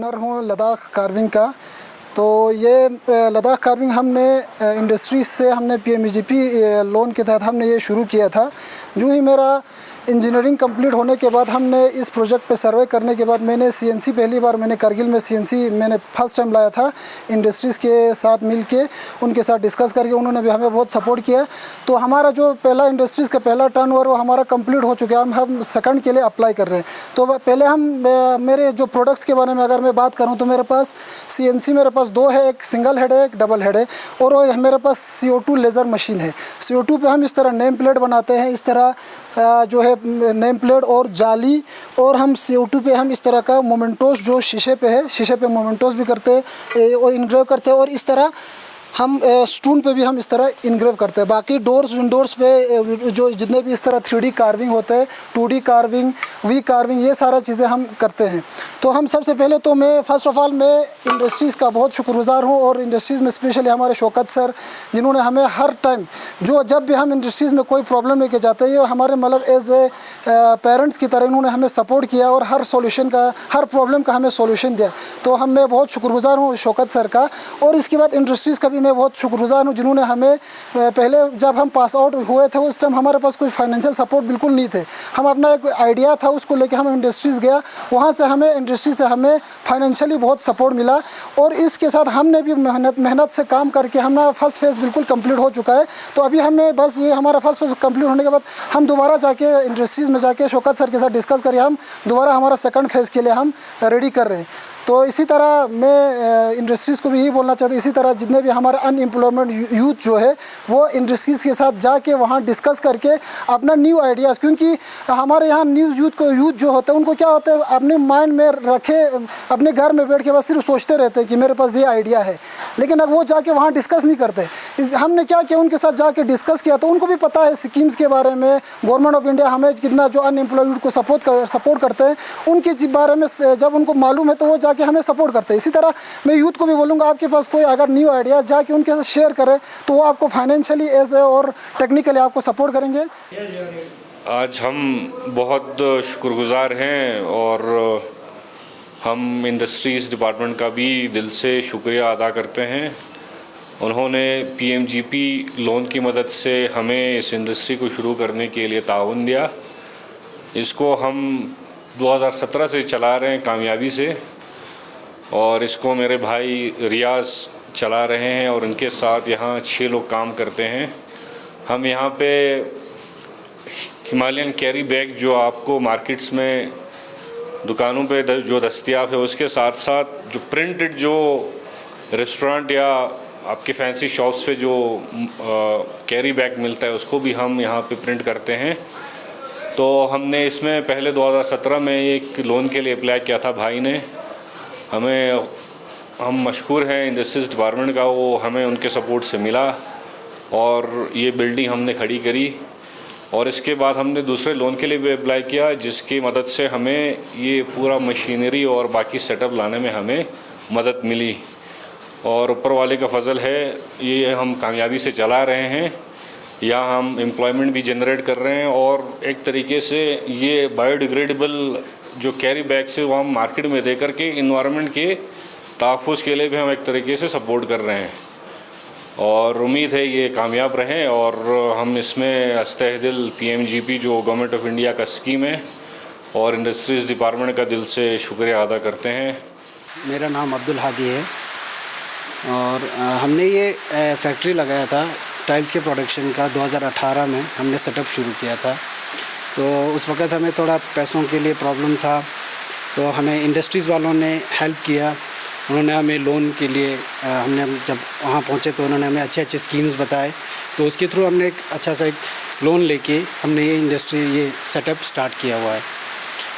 Owner हूँ Ladakh carving का। तो ये लद्दाख कार्विंग हमने इंडस्ट्रीज से हमने पीएमईजीपी लोन के तहत हमने ये शुरू किया था। जो ही मेरा इंजीनियरिंग कंप्लीट होने के बाद हमने इस प्रोजेक्ट पे सर्वे करने के बाद मैंने सीएनसी पहली बार मैंने करगिल में सीएनसी मैंने फर्स्ट टाइम लाया था। इंडस्ट्रीज़ के साथ मिल के उनके साथ डिस्कस करके उन्होंने भी हमें बहुत सपोर्ट किया। तो हमारा जो पहला इंडस्ट्रीज़ का पहला टर्नओवर वो हमारा कंप्लीट हो चुका है। हम सेकंड के लिए अप्लाई कर रहे हैं। तो पहले हम मेरे जो प्रोडक्ट्स के बारे में अगर मैं बात करूँ तो मेरे पास सीएनसी मेरे पास दो है, एक सिंगल हेड है, एक डबल हेड है। और वो मेरे पास CO2 लेज़र मशीन है। CO2 पे हम इस तरह नेम प्लेट बनाते हैं, इस तरह जो है नेम प्लेट और जाली। और हम CO2 पे हम इस तरह का मोमेंटोस जो शीशे पे है, शीशे पे मोमेंटोस भी करते हैं और इनग्रेव करते हैं। और इस तरह हम स्टोन पे भी हम इस तरह इनग्रेव करते हैं। बाकी डोर्स विंडोज़ पे जो जितने भी इस तरह 3D कार्विंग होते हैं, 2D कार्विंग, वी कार्विंग, ये सारा चीज़ें हम करते हैं। तो हम सबसे पहले तो मैं फ़र्स्ट ऑफ़ ऑल मैं इंडस्ट्रीज़ का बहुत शुक्रगुज़ार हूँ। और इंडस्ट्रीज़ में स्पेशली हमारे शौकत सर, जिन्होंने हमें हर टाइम जब भी हम इंडस्ट्रीज़ में कोई प्रॉब्लम लेके जाते हैं, हमारे मतलब एज ए पेरेंट्स की तरह इन्होंने हमें सपोर्ट किया और हर प्रॉब्लम का हमें सोल्यूशन दिया। तो मैं बहुत शुक्रगुज़ार हूँ शौकत सर का। और इसके बाद इंडस्ट्रीज़ का मैं बहुत शुक्रगुज़ार हूँ जिन्होंने हमें पहले जब हम पास आउट हुए थे उस टाइम हमारे पास कोई फाइनेंशियल सपोर्ट बिल्कुल नहीं थे। हम अपना एक आइडिया था उसको लेके हम इंडस्ट्रीज़ गया, वहाँ से हमें इंडस्ट्री से हमें फाइनेंशियली बहुत सपोर्ट मिला। और इसके साथ हमने भी मेहनत से काम करके हमारा फर्स्ट फेज़ बिल्कुल कंप्लीट हो चुका है। तो अभी हमें बस ये हमारा फर्स्ट फेज़ कंप्लीट होने के बाद हम दोबारा जाके इंडस्ट्रीज़ में जाके शौकत सर के साथ डिस्कस करें, हम दोबारा हमारा सेकंड फेज़ के लिए हम रेडी कर रहे हैं। तो इसी तरह मैं इंडस्ट्रीज़ को भी यही बोलना चाहता हूँ, इसी तरह जितने भी हमारे अनएम्प्लॉयमेंट यूथ जो है वो इंडस्ट्रीज़ के साथ जाके वहाँ डिस्कस करके अपना न्यू आइडियाज़, क्योंकि हमारे यहाँ न्यू यूथ जो होते हैं उनको क्या होता है अपने माइंड में रखे, अपने घर में बैठ के बस सिर्फ सोचते रहते हैं कि मेरे पास ये आइडिया है, लेकिन अब वो जाके वहाँ डिस्कस नहीं करते। हमने क्या किया, उनके साथ जाके डिस्कस किया तो उनको भी पता है स्कीम्स के बारे में, गवर्नमेंट ऑफ इंडिया हमें कितना जो अनएम्प्लॉयड यूथ को सपोर्ट करते हैं उनके बारे में जब उनको मालूम है तो वो जाके हमें सपोर्ट करते हैं। इसी तरह मैं यूथ को भी बोलूँगा आपके पास कोई अगर न्यू आइडिया जाके उनके साथ शेयर करें तो वो आपको फाइनेंशियली एज और टेक्निकली आपको सपोर्ट करेंगे। आज हम बहुत शुक्रगुज़ार हैं और हम इंडस्ट्रीज़ डिपार्टमेंट का भी दिल से शुक्रिया अदा करते हैं। उन्होंने PMGP लोन की मदद से हमें इस इंडस्ट्री को शुरू करने के लिए ताउन दिया। इसको हम 2017 से चला रहे हैं कामयाबी से, और इसको मेरे भाई रियाज चला रहे हैं और उनके साथ यहाँ 6 लोग काम करते हैं। हम यहाँ पे हिमालयन कैरी बैग जो आपको मार्केट्स में दुकानों पे जो दस्तयाब है उसके साथ साथ जो प्रिंटेड जो रेस्टोरेंट या आपके फैंसी शॉप्स पे जो कैरी बैग मिलता है उसको भी हम यहाँ पे प्रिंट करते हैं। तो हमने इसमें पहले 2017 में एक लोन के लिए अप्लाई किया था भाई ने। हम मशहूर हैं इंडस्ट्रीज़ डिपार्टमेंट का, वो हमें उनके सपोर्ट से मिला और ये बिल्डिंग हमने खड़ी करी। और इसके बाद हमने दूसरे लोन के लिए भी अप्लाई किया जिसकी मदद से हमें ये पूरा मशीनरी और बाकी सेटअप लाने में हमें मदद मिली। और ऊपर वाले का फजल है ये हम कामयाबी से चला रहे हैं। यहाँ हम एम्प्लॉयमेंट भी जनरेट कर रहे हैं और एक तरीके से ये बायोडिग्रेडेबल जो कैरी बैग से वो हम मार्केट में दे करके इन्वायरमेंट के तहफ़्फ़ुज़ के लिए भी हम एक तरीके से सपोर्ट कर रहे हैं। और उम्मीद है ये कामयाब रहें और हम इसमें अस्तहदिल PMGP जो गवर्नमेंट ऑफ इंडिया का स्कीम है और इंडस्ट्रीज़ डिपार्टमेंट का दिल से शुक्रिया अदा करते हैं। मेरा नाम अब्दुल हादी है और हमने ये फैक्ट्री लगाया था टाइल्स के प्रोडक्शन का 2018 में हमने सेटअप शुरू किया था। तो उस वक़्त हमें थोड़ा पैसों के लिए प्रॉब्लम था, तो हमें इंडस्ट्रीज़ वालों ने हेल्प किया। उन्होंने हमें लोन के लिए हमने जब वहाँ पहुँचे तो उन्होंने हमें अच्छे स्कीम्स बताए, तो उसके थ्रू हमने एक अच्छा सा एक लोन लेके हमने ये सेटअप स्टार्ट किया हुआ है।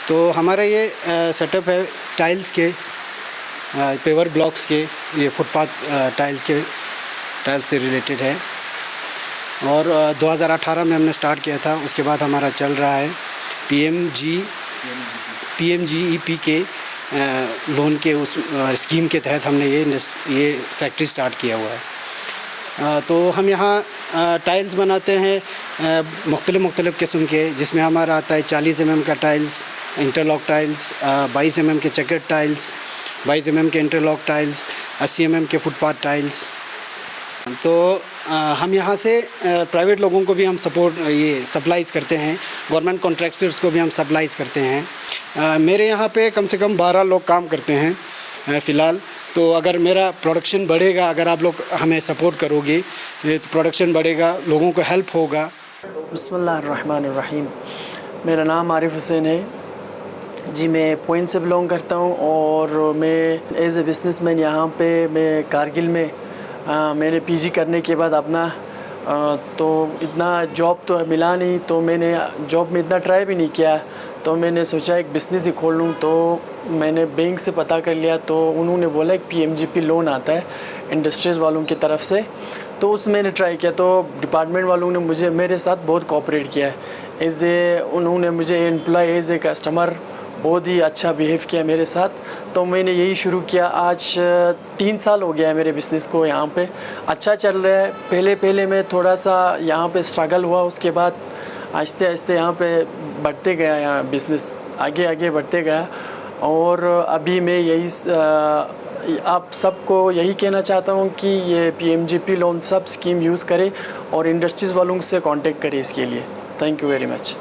तो हमारा ये सेटअप है टाइल्स के, पेवर ब्लॉक्स के, ये फुटपाथ टाइल्स से रिलेटेड है। और 2018 में हमने स्टार्ट किया था। उसके बाद हमारा चल रहा है PMGEP के लोन के उस स्कीम के तहत हमने ये फैक्ट्री स्टार्ट किया हुआ है। तो हम यहाँ टाइल्स बनाते हैं मुख्तलिफ़ किस्म के, जिसमें हमारा आता है 40 mm का टाइल्स, इंटरलॉक टाइल्स, 22 mm के चेकर्ड टाइल्स, 22 mm के इंटरलॉक टाइल्स, 80 mm के फुटपाथ टाइल्स। तो हम यहाँ से प्राइवेट लोगों को भी हम सपोर्ट ये सप्लाईज़ करते हैं, गवर्नमेंट कॉन्ट्रैक्टर्स को भी हम सप्लाईज़ करते हैं। मेरे यहाँ पे कम से कम 12 लोग काम करते हैं फ़िलहाल। तो अगर मेरा प्रोडक्शन बढ़ेगा, अगर आप लोग हमें सपोर्ट करोगे तो प्रोडक्शन बढ़ेगा, लोगों को हेल्प होगा। बिस्मिल्लाहिर्रहमानिर्रहीम। मेरा नाम आरिफ हुसैन है जी, मैं पॉइंट से बिलोंग करता हूँ और मैं एज़ ए बिज़नेसमैन यहाँ पे मैं कारगिल में मैंने पीजी करने के बाद अपना तो इतना जॉब तो मिला नहीं, तो मैंने जॉब में इतना ट्राई भी नहीं किया, तो मैंने सोचा एक बिज़नेस ही खोल लूँ। तो मैंने बैंक से पता कर लिया, तो उन्होंने बोला एक PMGP लोन आता है इंडस्ट्रीज़ वालों की तरफ से, तो उस मैंने ट्राई किया। तो डिपार्टमेंट वालों ने मेरे साथ बहुत कोऑपरेट किया है। उन्होंने मुझे एम्प्लॉय एज़ ए कस्टमर बहुत ही अच्छा बिहेव किया मेरे साथ, तो मैंने यही शुरू किया। आज 3 साल हो गया है मेरे बिज़नेस को, यहाँ पे अच्छा चल रहा है। पहले मैं थोड़ा सा यहाँ पे स्ट्रगल हुआ, उसके बाद आहिस्ते आहिस्ते यहाँ पे बढ़ते गया, यहाँ बिज़नेस आगे बढ़ते गया। और अभी मैं यही आप सबको यही कहना चाहता हूँ कि ये PMGP लोन सब स्कीम यूज़ करें और इंडस्ट्रीज़ वालों से कांटेक्ट करें इसके लिए। Thank you very much.